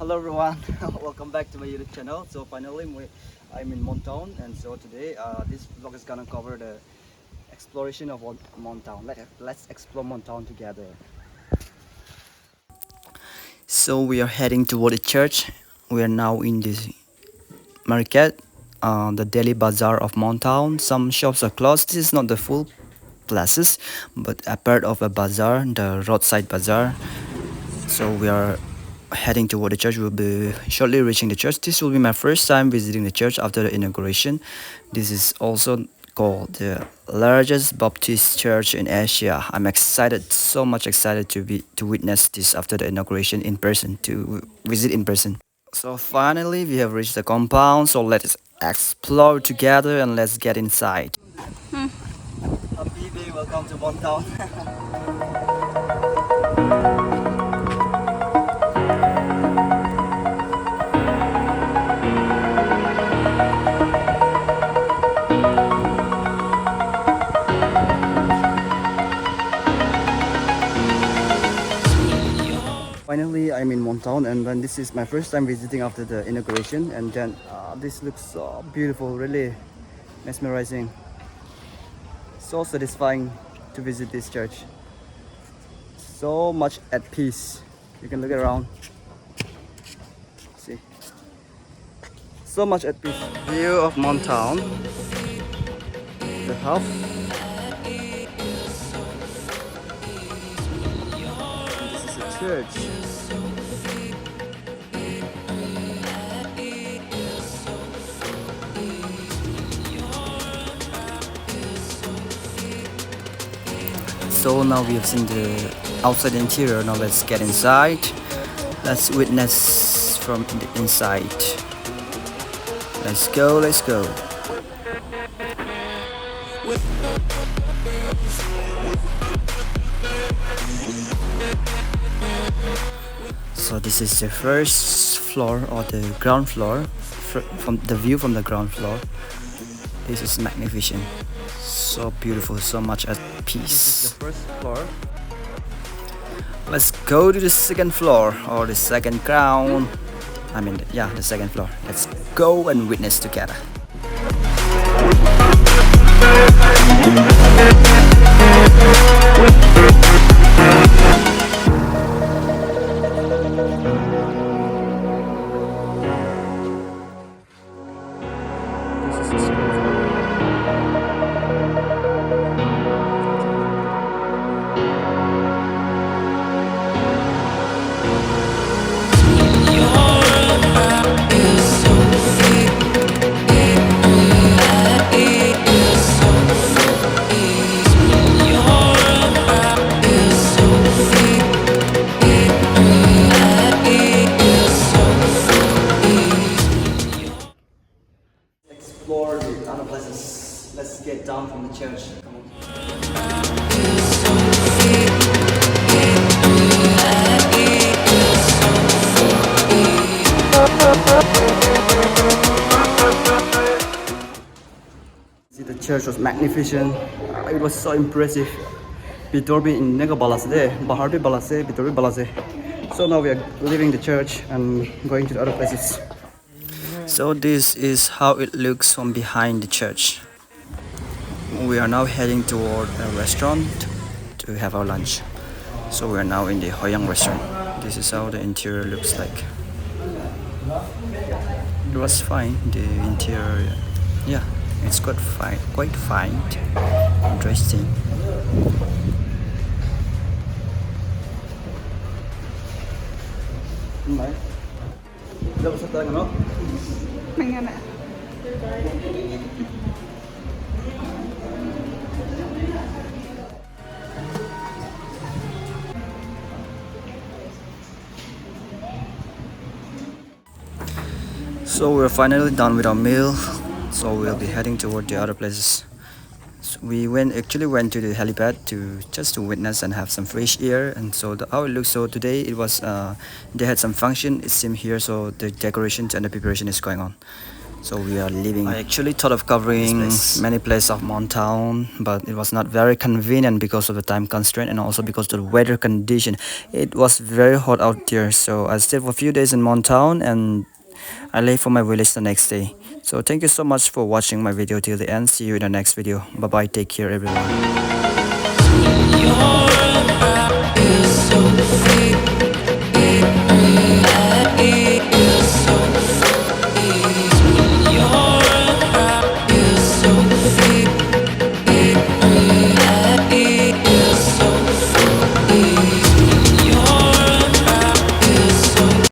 Hello everyone, welcome back to my YouTube channel. So finally I'm in Mtown, and so today this vlog is gonna cover the exploration of Mtown. Let's explore Mtown together. So we are heading toward the church. We are now in the market, the daily bazaar of Mtown. Some shops are closed. This is not the full places, but a part of a bazaar, the roadside bazaar. So we are heading toward the church. We'll be shortly reaching the church. This will be my first time visiting the church after the inauguration. This is also called the largest Baptist church in Asia. I'm excited, so much excited to witness this after the inauguration in person, to visit in person. So finally we have reached the compound. So let's explore together and let's get inside. Happy day, welcome to Montown. Finally, I'm in Montown, and then this is my first time visiting after the inauguration. And then this looks so beautiful, really mesmerizing, so satisfying to visit this church. So much at peace. You can look around, see, so much at peace. View of Montown, the hub. This is a church. So now we have seen the outside interior. Now let's get inside. Let's witness from the inside. Let's go, let's go. So this is the first floor, or the ground floor, from the view from the ground floor. This is magnificent, so beautiful, so much at peace. This is the first floor. Let's go to the second floor, or the second ground. The second floor. Let's go and witness together. Explore the other places. Let's get down from the church. Come on. See, the church was magnificent. It was so impressive. Bitorbi in Nego Balase, Baharbi Balase, Bitorbi Balase. So now we are leaving the church and going to the other places. So this is how it looks from behind the church. We are now heading toward a restaurant to have our lunch. So we are now in the Hoyang restaurant. This is how the interior looks like. It was fine, the interior. Yeah, it's quite fine, interesting. So we're finally done with our meal. So we'll be heading toward the other places. So we actually went to the helipad to witness and have some fresh air. And so how it looks. So today it was they had some function. It seemed here. So the decorations and the preparation is going on. So we are leaving. I actually thought of covering many places of Mtown, but it was not very convenient because of the time constraint and also because of the weather condition. It was very hot out there, so I stayed for a few days in Mtown and I left for my village the next day. So thank you so much for watching my video till the end. See you in the next video. Bye bye. Take care, everyone.